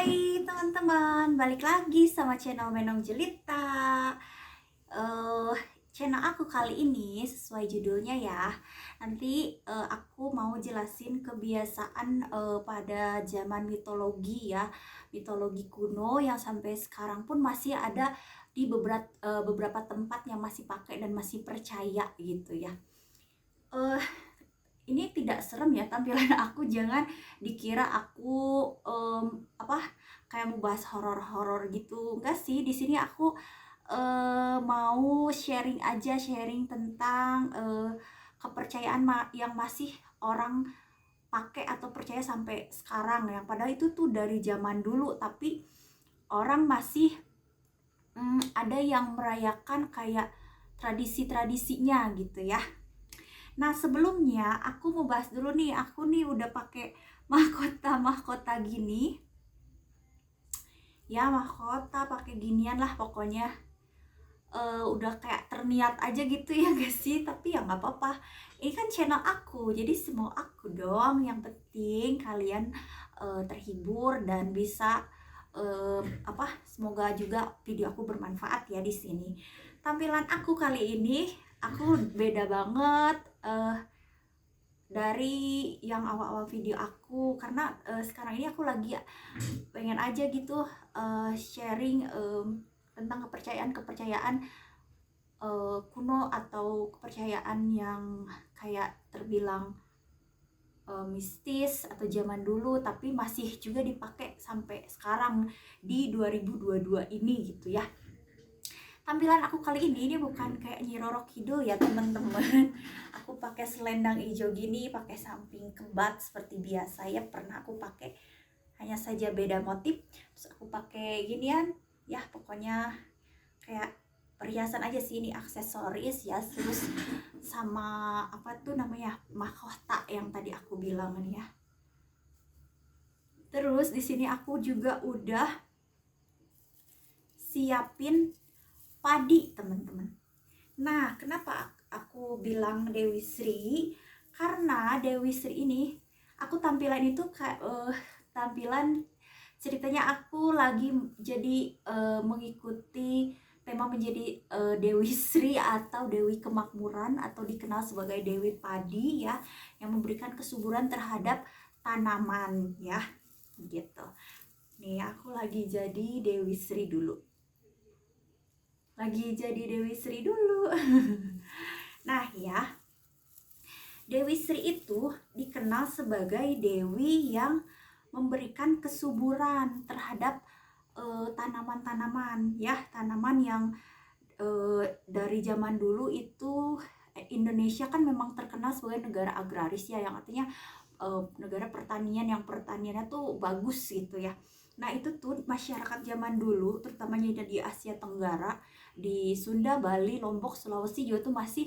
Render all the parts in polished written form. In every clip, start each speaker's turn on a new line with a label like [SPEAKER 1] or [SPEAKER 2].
[SPEAKER 1] Hai teman-teman, balik lagi sama channel Menong Jelita. eh Channel aku kali ini sesuai judulnya ya. Nanti aku mau jelasin kebiasaan pada zaman mitologi ya, mitologi kuno yang sampai sekarang pun masih ada di beberapa tempat yang masih pakai dan masih percaya gitu ya. Eh ini tidak serem ya tampilan aku, jangan dikira aku kayak mau bahas horor-horor gitu. Enggak sih, di sini aku mau sharing aja, sharing tentang kepercayaan yang masih orang pakai atau percaya sampai sekarang, yang padahal itu tuh dari zaman dulu tapi orang masih ada yang merayakan kayak tradisi-tradisinya gitu ya. Nah, sebelumnya aku mau bahas dulu nih, aku nih udah pakai mahkota gini. Ya, mahkota pakai ginian lah pokoknya. Udah kayak terniat aja gitu ya guys sih, tapi ya nggak apa-apa. Ini kan channel aku, jadi semua aku dong. Yang penting kalian terhibur dan bisa semoga juga video aku bermanfaat ya di sini. Tampilan aku kali ini aku beda banget dari yang awal-awal video aku, karena sekarang ini aku lagi pengen aja gitu sharing tentang kepercayaan kuno atau kepercayaan yang kayak terbilang mistis atau zaman dulu tapi masih juga dipakai sampai sekarang di 2022 ini gitu ya. Tampilan aku kali ini bukan kayak Nyi Roro Kidul ya teman-teman. Aku pakai selendang hijau gini, pakai samping kembat seperti biasa ya. Pernah aku pakai, hanya saja beda motif. Terus aku pakai ginian, ya pokoknya kayak perhiasan aja sih, ini aksesoris ya. Terus sama apa tuh namanya, mahkota yang tadi aku bilang ya. Terus di sini aku juga udah siapin padi teman-teman. Nah, kenapa aku bilang Dewi Sri? Karena Dewi Sri ini aku tampilan itu kayak tampilan ceritanya aku lagi jadi mengikuti tema menjadi Dewi Sri atau Dewi Kemakmuran atau dikenal sebagai Dewi Padi ya, yang memberikan kesuburan terhadap tanaman ya, gitu. Nih, aku lagi jadi Dewi Sri dulu. Lagi jadi Dewi Sri dulu. Nah ya, Dewi Sri itu dikenal sebagai dewi yang memberikan kesuburan terhadap tanaman-tanaman ya, tanaman yang dari zaman dulu itu Indonesia kan memang terkenal sebagai negara agraris ya, yang artinya negara pertanian yang pertaniannya tuh bagus gitu ya. Nah itu tuh masyarakat zaman dulu, terutamanya di Asia Tenggara, di Sunda, Bali, Lombok, Sulawesi juga tuh masih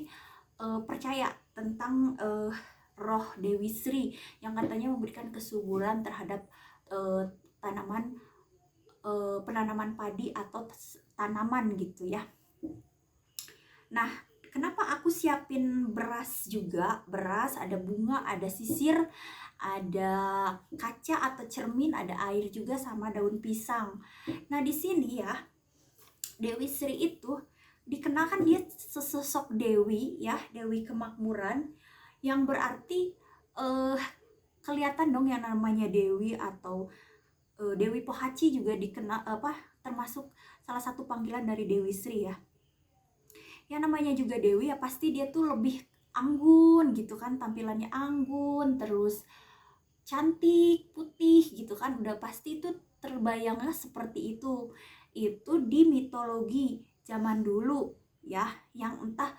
[SPEAKER 1] percaya tentang roh Dewi Sri yang katanya memberikan kesuburan terhadap tanaman penanaman padi atau tanaman gitu ya. Nah, kenapa aku siapin beras juga? Beras, ada bunga, ada sisir, ada kaca atau cermin, ada air juga sama daun pisang. Nah, di sini ya, Dewi Sri itu dikenalkan dia sesosok dewi ya, dewi kemakmuran, yang berarti kelihatan dong yang namanya dewi atau Dewi Pohaci juga dikenal termasuk salah satu panggilan dari Dewi Sri ya. Yang namanya juga Dewi ya pasti dia tuh lebih anggun gitu kan, tampilannya anggun, terus cantik, putih gitu kan, udah pasti itu terbayangnya seperti itu. Itu di mitologi zaman dulu ya, yang entah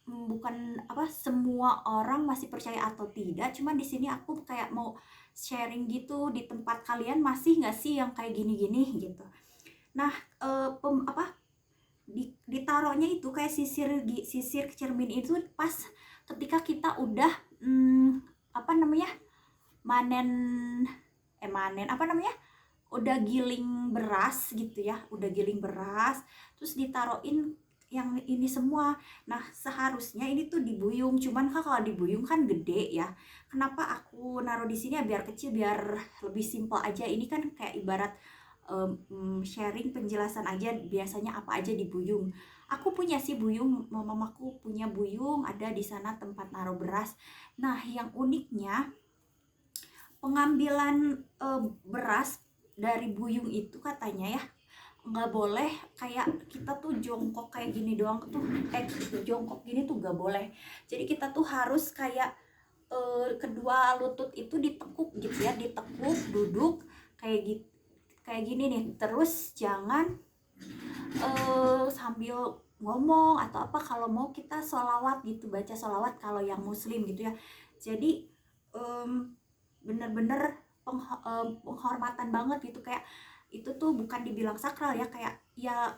[SPEAKER 1] bukan semua orang masih percaya atau tidak, cuman di sini aku kayak mau sharing gitu, di tempat kalian masih nggak sih yang kayak gini-gini gitu. Nah, ditaruhnya itu kayak sisir cermin itu pas ketika kita udah manen udah giling beras gitu ya, udah giling beras terus ditaruhin yang ini semua. Nah, seharusnya ini tuh dibuyung, cuman kan kalau dibuyung kan gede ya. Kenapa aku naruh di sini ya biar kecil, biar lebih simpel aja. Ini kan kayak ibarat sharing penjelasan aja, biasanya apa aja dibuyung. Aku punya sih buyung, mamaku punya buyung, ada di sana tempat naruh beras. Nah, yang uniknya pengambilan beras dari buyung itu katanya ya nggak boleh kayak kita tuh jongkok kayak gini doang tuh, jongkok gini tuh nggak boleh. Jadi kita tuh harus kayak kedua lutut itu ditekuk gitu ya, ditekuk duduk kayak gitu, kayak gini nih. Terus jangan sambil ngomong atau apa, kalau mau kita sholawat gitu, baca sholawat kalau yang muslim gitu ya. Jadi bener-bener penghormatan banget gitu, kayak itu tuh bukan dibilang sakral ya, kayak ya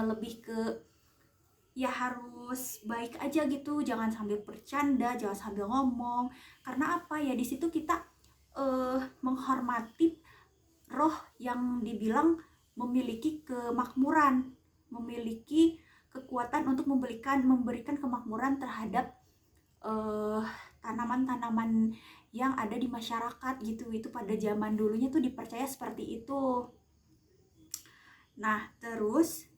[SPEAKER 1] lebih ke ya harus baik aja gitu, jangan sambil bercanda, jangan sambil ngomong. Karena apa ya, di situ kita menghormati roh yang dibilang memiliki kemakmuran, memiliki kekuatan untuk memberikan kemakmuran terhadap tanaman-tanaman yang ada di masyarakat gitu. Itu pada zaman dulunya tuh dipercaya seperti itu. Nah, terus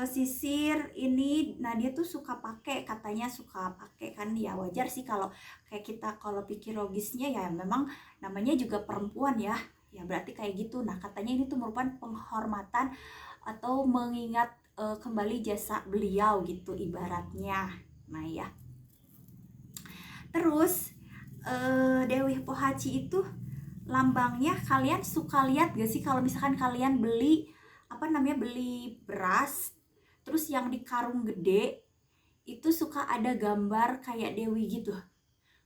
[SPEAKER 1] sisir ini, nah dia tuh suka pakai, katanya suka pakai kan, ya wajar sih kalau kayak kita kalau pikir logisnya ya, memang namanya juga perempuan ya, ya berarti kayak gitu. Nah, katanya ini tuh merupakan penghormatan atau mengingat kembali jasa beliau gitu ibaratnya. Nah ya, terus Dewi Pohaci itu lambangnya, kalian suka lihat gak sih kalau misalkan kalian beli beli beras terus yang di karung gede itu suka ada gambar kayak Dewi gitu.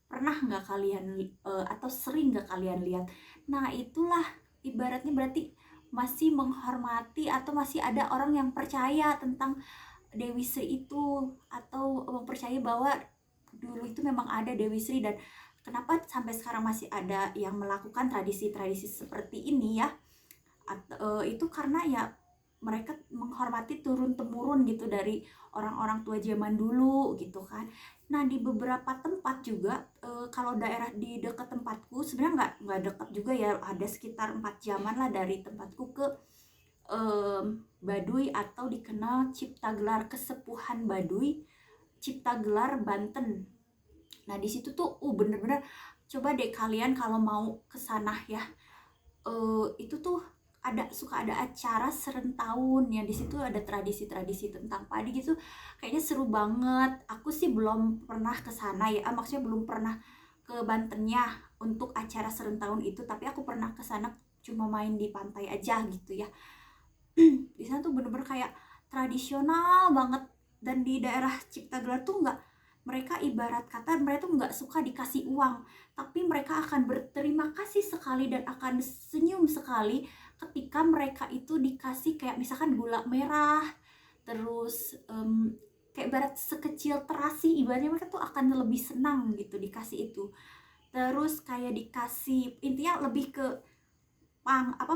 [SPEAKER 1] Pernah nggak kalian atau sering nggak kalian lihat? Nah, itulah ibaratnya berarti masih menghormati atau masih ada orang yang percaya tentang Dewi Sri itu, atau mempercayai bahwa dulu itu memang ada Dewi Sri. Dan kenapa sampai sekarang masih ada yang melakukan tradisi-tradisi seperti ini ya, itu karena ya mereka menghormati turun-temurun gitu dari orang-orang tua zaman dulu gitu kan. Nah, di beberapa tempat juga kalau daerah di dekat tempatku, sebenarnya nggak dekat juga ya, ada sekitar 4 jaman lah dari tempatku ke Baduy, atau dikenal Ciptagelar, Kesepuhan Baduy Ciptagelar Banten. Nah, di situ tuh bener-bener coba deh kalian kalau mau ke sana ya, itu tuh suka ada acara serentahun yang di situ ada tradisi-tradisi tentang padi gitu, kayaknya seru banget. Aku sih belum pernah ke sana ya, maksudnya belum pernah ke Bantennya untuk acara serentahun itu, tapi aku pernah ke sana cuma main di pantai aja gitu ya. Di sana tuh bener-bener kayak tradisional banget. Dan di daerah Ciptagelar tuh mereka ibarat kata mereka tuh nggak suka dikasih uang, tapi mereka akan berterima kasih sekali dan akan senyum sekali ketika mereka itu dikasih kayak misalkan gula merah, terus kayak ibarat sekecil terasi, ibaratnya mereka tuh akan lebih senang gitu dikasih itu. Terus kayak dikasih, intinya lebih ke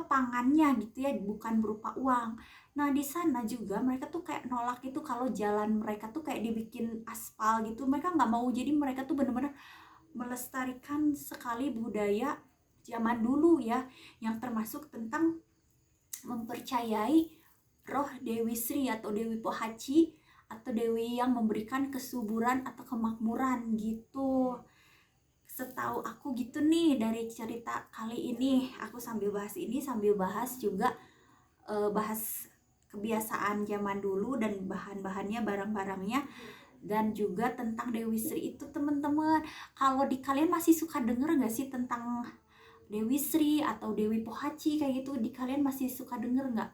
[SPEAKER 1] pangannya gitu ya, bukan berupa uang. Nah, di sana juga mereka tuh kayak nolak itu kalau jalan mereka tuh kayak dibikin aspal gitu, mereka nggak mau. Jadi mereka tuh bener-bener melestarikan sekali budaya zaman dulu ya, yang termasuk tentang mempercayai roh Dewi Sri atau Dewi Pohaci, atau dewi yang memberikan kesuburan atau kemakmuran gitu. Setahu aku gitu nih dari cerita kali ini. Aku sambil bahas ini sambil bahas juga bahas kebiasaan zaman dulu dan bahan-bahannya, barang-barangnya, dan juga tentang Dewi Sri itu. Teman-teman, kalau di kalian masih suka denger gak sih tentang Dewi Sri atau Dewi Pohaci kayak gitu? Di kalian masih suka denger gak?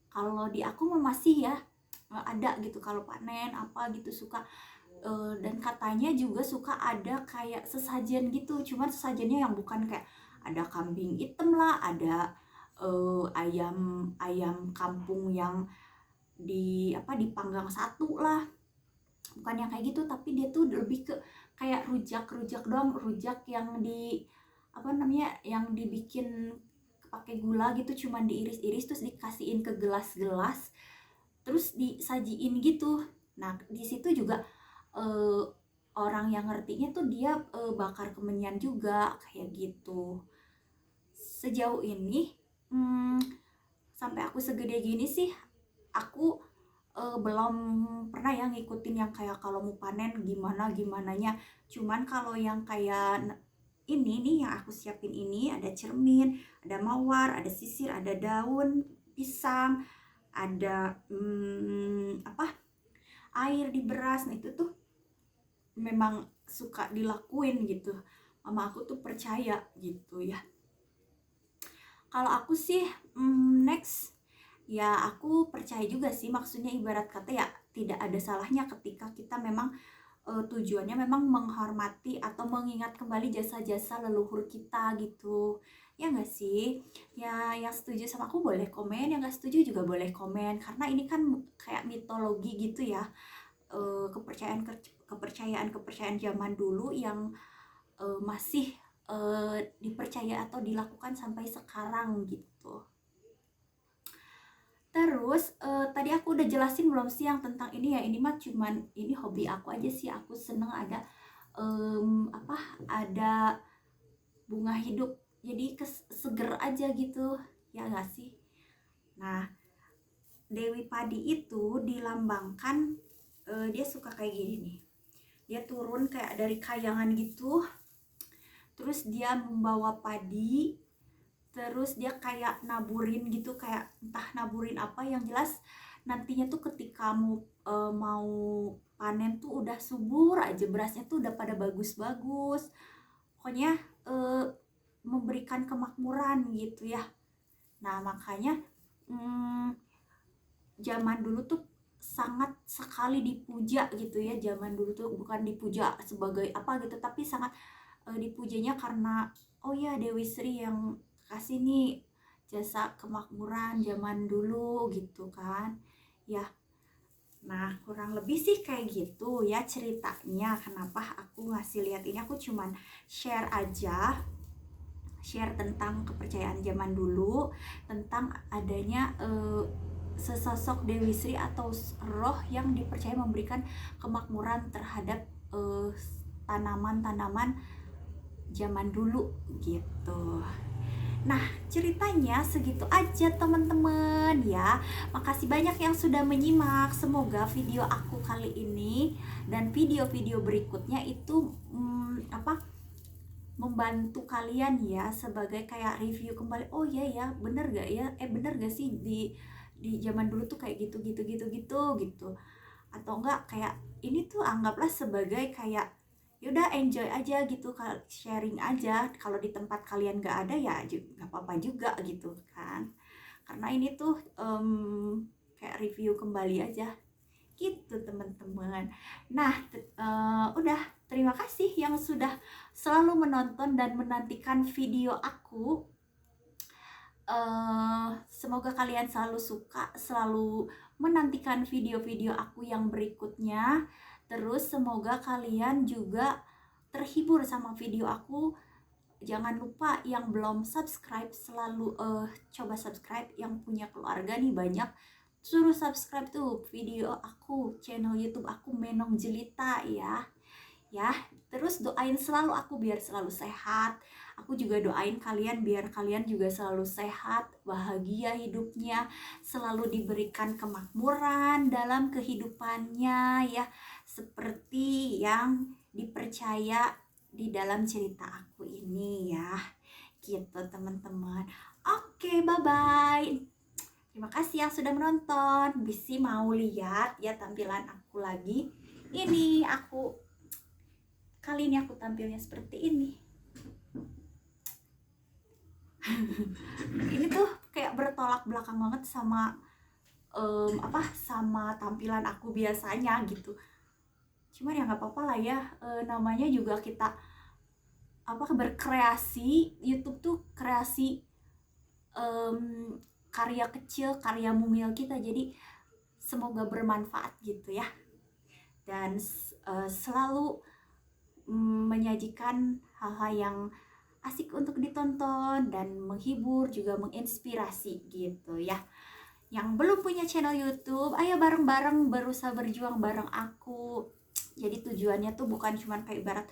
[SPEAKER 1] Kalau di aku masih ya, ada gitu kalau panen apa gitu suka. Dan katanya juga suka ada kayak sesajen gitu, cuman sesajennya yang bukan kayak ada kambing hitam lah, ada ayam kampung yang dipanggang satu lah, bukan yang kayak gitu. Tapi dia tuh lebih ke kayak rujak doang, rujak yang yang dibikin pakai gula gitu, cuman diiris-iris terus dikasihin ke gelas-gelas. terus disajiin gitu. Nah di situ juga eh, orang yang ngertinya tuh dia bakar kemenyan juga kayak gitu. Sejauh ini hmm, sampai aku segede gini sih aku belum pernah ya ngikutin yang kayak kalau mau panen gimana gimananya. Cuman kalau yang kayak ini nih yang aku siapin ini ada cermin, ada mawar, ada sisir, ada daun pisang, ada air di beras. Nah itu tuh memang suka dilakuin gitu. Mama aku tuh percaya gitu ya. Kalau aku sih next ya aku percaya juga sih, maksudnya ibarat kata ya tidak ada salahnya ketika kita memang tujuannya memang menghormati atau mengingat kembali jasa-jasa leluhur kita gitu. Ya nggak sih? Ya yang setuju sama aku boleh komen, yang nggak setuju juga boleh komen. Karena ini kan kayak mitologi gitu ya. Kepercayaan zaman dulu yang masih dipercaya atau dilakukan sampai sekarang gitu. Terus tadi aku udah jelasin belum sih yang tentang ini ya, ini mah cuman ini hobi aku aja sih, aku seneng ada ada bunga hidup jadi seger aja gitu ya nggak sih. Nah Dewi Padi itu dilambangkan dia suka kayak gini nih, dia turun kayak dari kayangan gitu, terus dia membawa padi, terus dia kayak naburin gitu, kayak entah naburin apa, yang jelas nantinya tuh ketika mau panen tuh udah subur aja berasnya tuh udah pada bagus-bagus, pokoknya memberikan kemakmuran gitu ya. Nah makanya zaman dulu tuh sangat sekali dipuja gitu ya, zaman dulu tuh bukan dipuja sebagai apa gitu, tapi sangat dipujanya karena oh ya Dewi Sri yang kasih nih jasa kemakmuran zaman dulu gitu kan ya. Nah kurang lebih sih kayak gitu ya ceritanya, kenapa aku ngasih lihat ini, aku cuman share aja, share tentang kepercayaan zaman dulu, tentang adanya sesosok Dewi Sri atau roh yang dipercaya memberikan kemakmuran terhadap tanaman-tanaman zaman dulu gitu. Nah ceritanya segitu aja teman-teman ya. Makasih banyak yang sudah menyimak. Semoga video aku kali ini dan video-video berikutnya itu membantu kalian ya, sebagai kayak review kembali. Oh iya ya, bener gak ya? Bener gak sih di zaman dulu tuh kayak gitu gitu gitu gitu gitu. Atau enggak kayak ini tuh anggaplah sebagai kayak yaudah enjoy aja gitu, sharing aja. Kalau di tempat kalian gak ada ya nggak apa-apa juga gitu kan, karena ini tuh kayak review kembali aja gitu teman-teman. Nah udah, terima kasih yang sudah selalu menonton dan menantikan video aku. Semoga kalian selalu suka, selalu menantikan video-video aku yang berikutnya. Terus semoga kalian juga terhibur sama video aku. Jangan lupa yang belum subscribe selalu coba subscribe, yang punya keluarga nih banyak, suruh subscribe tuh video aku, channel YouTube aku Menong Jelita ya. Ya, terus doain selalu aku biar selalu sehat. Aku juga doain kalian biar kalian juga selalu sehat, bahagia hidupnya, selalu diberikan kemakmuran dalam kehidupannya ya, seperti yang dipercaya di dalam cerita aku ini ya. Gitu teman-teman. Oke, bye-bye. Terima kasih yang sudah menonton. Bisi mau lihat ya tampilan aku lagi. Ini aku kali ini aku tampilnya seperti ini. Ini tuh kayak bertolak belakang banget sama sama tampilan aku biasanya gitu. Cuman ya nggak apa-apa lah ya, namanya juga kita berkreasi. YouTube tuh kreasi karya kecil, karya mungil kita, jadi semoga bermanfaat gitu ya, dan selalu menyajikan hal-hal yang asik untuk ditonton dan menghibur juga menginspirasi gitu ya. yang belum punya channel YouTube, ayo bareng-bareng berusaha berjuang bareng aku. Jadi tujuannya tuh bukan cuman kayak ibarat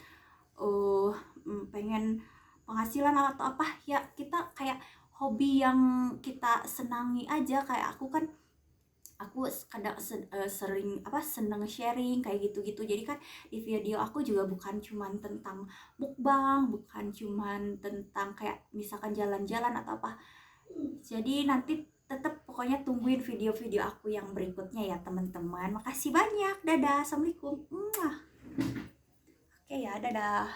[SPEAKER 1] pengen penghasilan atau apa ya, kita kayak hobi yang kita senangi aja. Kayak aku kan, aku kadang sering seneng sharing kayak gitu-gitu. Jadi kan di video aku juga bukan cuman tentang mukbang, bukan cuman tentang kayak misalkan jalan-jalan atau apa. Jadi nanti tetap pokoknya tungguin video-video aku yang berikutnya ya teman-teman. Makasih banyak. Dadah. Assalamualaikum. Oke ya, dadah.